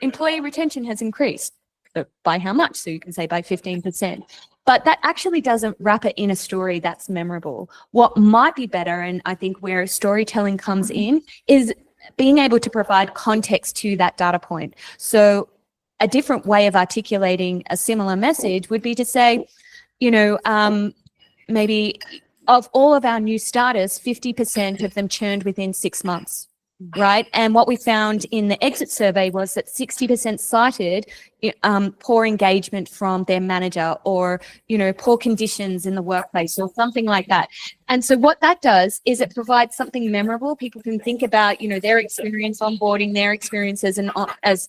employee retention has increased. So by how much? So you can say by 15%. But that actually doesn't wrap it in a story that's memorable. What might be better, and I think where storytelling comes in, is being able to provide context to that data point. So a different way of articulating a similar message would be to say, maybe of all of our new starters, 50% of them churned within 6 months, right? And what we found in the exit survey was that 60% cited poor engagement from their manager, or, poor conditions in the workplace, or something like that. And so what that does is it provides something memorable. People can think about, their experience onboarding, their experiences and as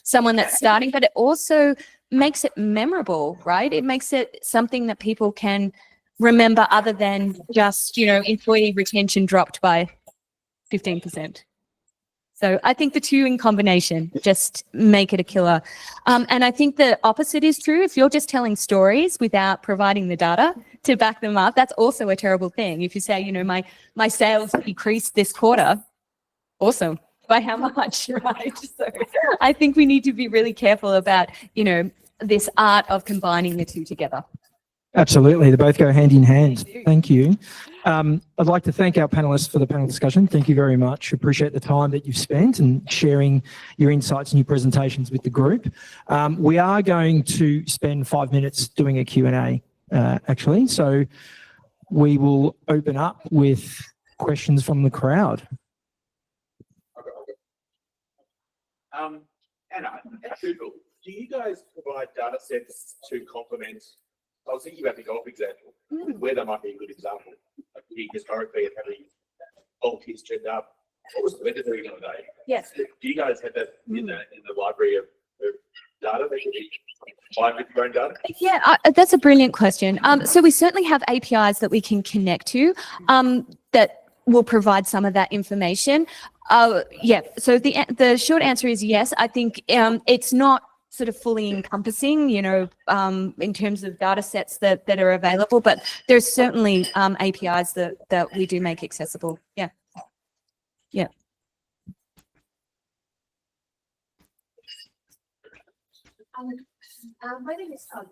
someone that's starting, but it also makes it memorable, right? It makes it something that people can remember, other than just, employee retention dropped by 15%. So I think the two in combination just make it a killer. And I think the opposite is true. If you're just telling stories without providing the data to back them up, that's also a terrible thing. If you say, my sales decreased this quarter, awesome. By how much, right? So I think we need to be really careful about, this art of combining the two together. Absolutely. They both go hand in hand. Thank you. I'd like to thank our panelists for the panel discussion. Thank you very much. Appreciate the time that you've spent and sharing your insights and your presentations with the group. We are going to spend 5 minutes doing a Q&A, actually. So we will open up with questions from the crowd. Anna, at Google, do you guys provide data sets to complement? I was thinking about the golf example, where that might be a good example. Like historically, how many golf kids turned up? What was the weather doing on the day? Yes. Do you guys have that in the library of data that you find with your own data? Yeah, that's a brilliant question. So we certainly have APIs that we can connect to that will provide some of that information. Yeah, so the short answer is yes. I think it's not sort of fully encompassing, in terms of data sets that are available, but there's certainly APIs that we do make accessible. Yeah. Yeah. My name is Claudia.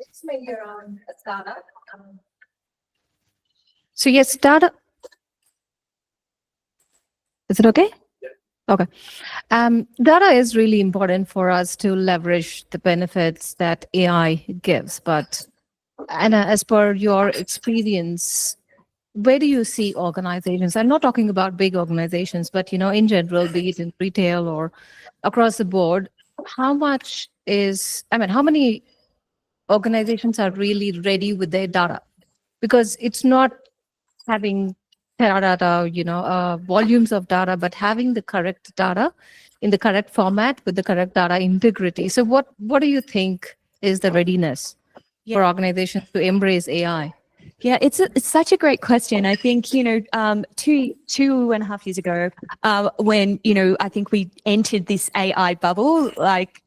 It's mainly around data. So yes, data. Is it okay? Okay. Data is really important for us to leverage the benefits that AI gives. But Anna, as per your experience, where do you see organizations? I'm not talking about big organizations, but in general, be it in retail or across the board, how many organizations are really ready with their data? Because it's not having data, volumes of data, but having the correct data in the correct format with the correct data integrity. So what do you think is the readiness for organizations to embrace AI? Yeah, it's such a great question. I think, 2.5 years ago, when, I think we entered this AI bubble, like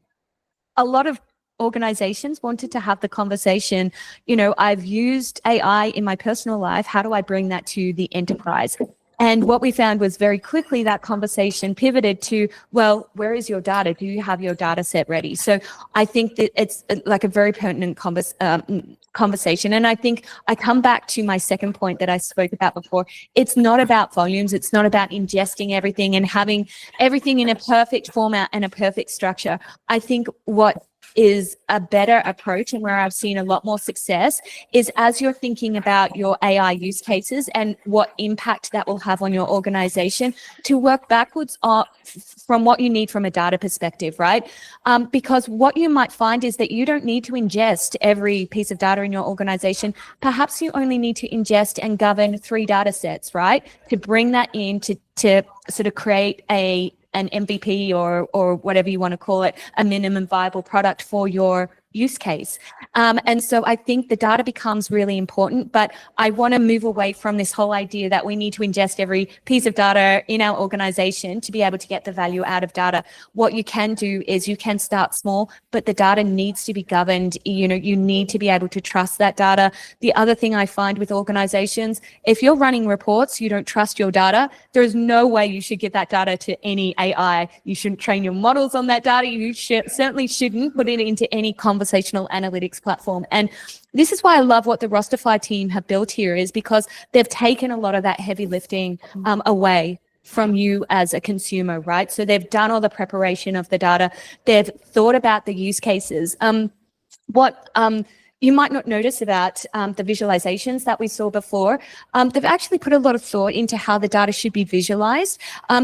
a lot of organizations wanted to have the conversation, I've used AI in my personal life. How do I bring that to the enterprise? And what we found was very quickly that conversation pivoted to, well, where is your data? Do you have your data set ready? So I think that it's like a very pertinent conversation. And I think I come back to my second point that I spoke about before. It's not about volumes. It's not about ingesting everything and having everything in a perfect format and a perfect structure. I think what is a better approach and where I've seen a lot more success is as you're thinking about your AI use cases and what impact that will have on your organization, to work backwards from what you need from a data perspective, right? Because what you might find is that you don't need to ingest every piece of data in your organization. Perhaps you only need to ingest and govern 3 data sets, right? To bring that in to sort of create an MVP or whatever you want to call it, a minimum viable product for your use case. And so I think the data becomes really important, but I want to move away from this whole idea that we need to ingest every piece of data in our organization to be able to get the value out of data. What you can do is you can start small, but the data needs to be governed. You know, you need to be able to trust that data. The other thing I find with organizations, if you're running reports, you don't trust your data, there is no way you should give that data to any AI. You shouldn't train your models on that data. You certainly shouldn't put it into any conversational analytics platform. And this is why I love what the Rosterfy team have built here, is because they've taken a lot of that heavy lifting away from you as a consumer, right? So they've done all the preparation of the data. They've thought about the use cases. What you might not notice about the visualizations that we saw before, they've actually put a lot of thought into how the data should be visualized.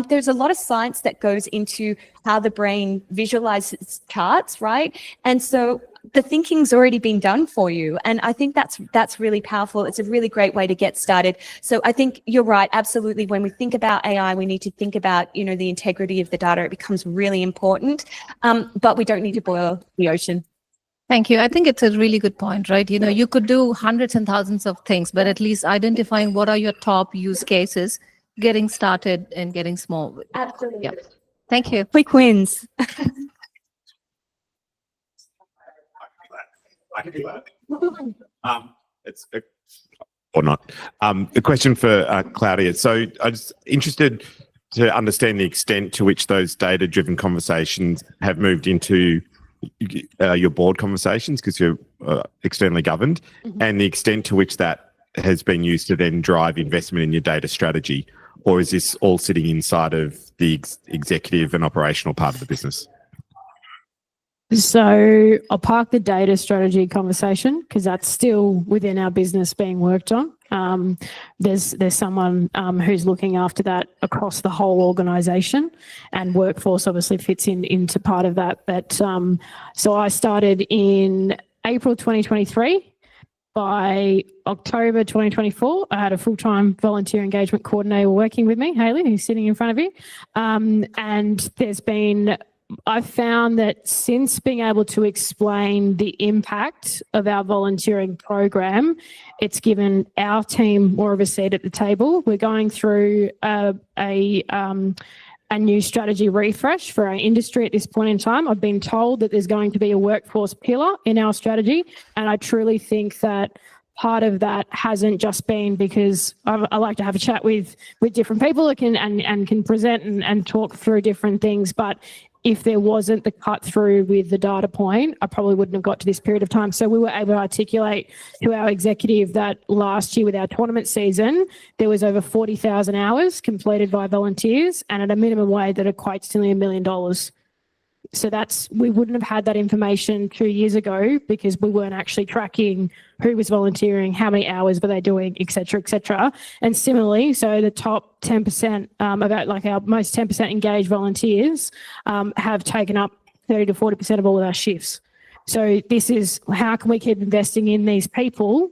There's a lot of science that goes into how the brain visualizes charts, right? And so the thinking's already been done for you. And I think that's really powerful. It's a really great way to get started. So I think you're right. Absolutely. When we think about AI, we need to think about, you know, the integrity of the data. It becomes really important, but we don't need to boil the ocean. Thank you. I think it's a really good point, right? You know, you could do hundreds and thousands of things, but at least identifying what are your top use cases, getting started and getting small. Absolutely. Yeah. Thank you. Quick wins. I can do that. It's or not. A question for Claudia. So I'm just interested to understand the extent to which those data-driven conversations have moved into your board conversations, because you're externally governed, and the extent to which that has been used to then drive investment in your data strategy, or is this all sitting inside of the executive and operational part of the business? So I'll park the data strategy conversation because that's still within our business being worked on. There's someone who's looking after that across the whole organisation, and workforce obviously fits into part of that. But so I started in April 2023. By October 2024, I had a full-time volunteer engagement coordinator working with me, Hayley, who's sitting in front of you. And I've found that since being able to explain the impact of our volunteering program, it's given our team more of a seat at the table. We're going through a new strategy refresh for our industry at this point in time. I've been told that there's going to be a workforce pillar in our strategy, and I truly think that part of that hasn't just been because I like to have a chat with different people that can present and talk through different things, but if there wasn't the cut through with the data point, I probably wouldn't have got to this period of time. So we were able to articulate to our executive that last year with our tournament season, there was over 40,000 hours completed by volunteers, and at a minimum wage that equates to nearly $1 million. So we wouldn't have had that information 2 years ago because we weren't actually tracking who was volunteering, how many hours were they doing, et cetera, et cetera. And similarly, so the top 10%, about like our most 10% engaged volunteers have taken up 30 to 40% of all of our shifts. So this is how can we keep investing in these people,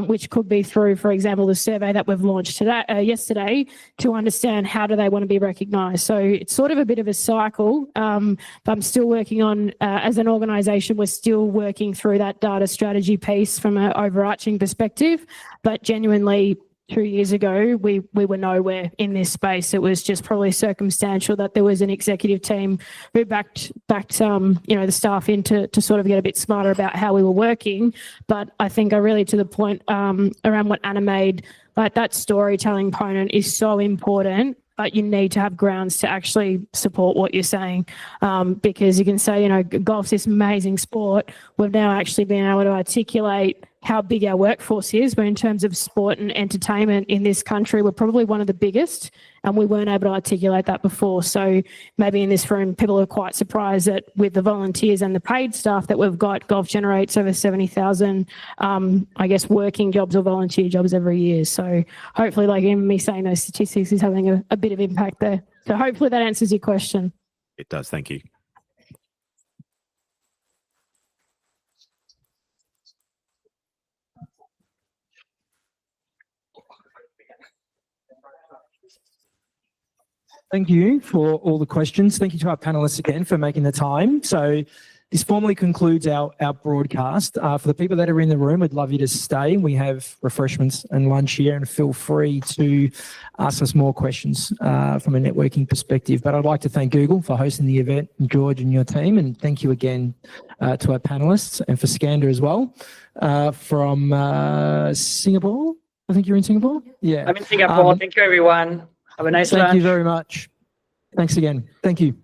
which could be through, for example, the survey that we've launched yesterday to understand how do they want to be recognised. So it's sort of a bit of a cycle, but I'm still working on, as an organisation, we're still working through that data strategy piece from an overarching perspective, but genuinely 2 years ago, we were nowhere in this space. It was just probably circumstantial that there was an executive team who backed the staff in to sort of get a bit smarter about how we were working. But I think to the point around what Anna made, like that storytelling component is so important, but you need to have grounds to actually support what you're saying, because you can say, golf's this amazing sport. We've now actually been able to articulate how big our workforce is, but in terms of sport and entertainment in this country, we're probably one of the biggest, and we weren't able to articulate that before. So maybe in this room, people are quite surprised that with the volunteers and the paid staff that we've got, golf generates over 70,000, I guess, working jobs or volunteer jobs every year. So hopefully, like even me saying those statistics is having a bit of impact there. So hopefully that answers your question. It does. Thank you. Thank you for all the questions. Thank you to our panelists again for making the time. So this formally concludes our broadcast. For the people that are in the room, we'd love you to stay. We have refreshments and lunch here, and feel free to ask us more questions from a networking perspective. But I'd like to thank Google for hosting the event, and George and your team, and thank you again to our panelists, and for Skander as well from Singapore. I think you're in Singapore? Yeah. I'm in Singapore. Thank you, everyone. Have a nice lunch. Thank you very much. Thanks again. Thank you.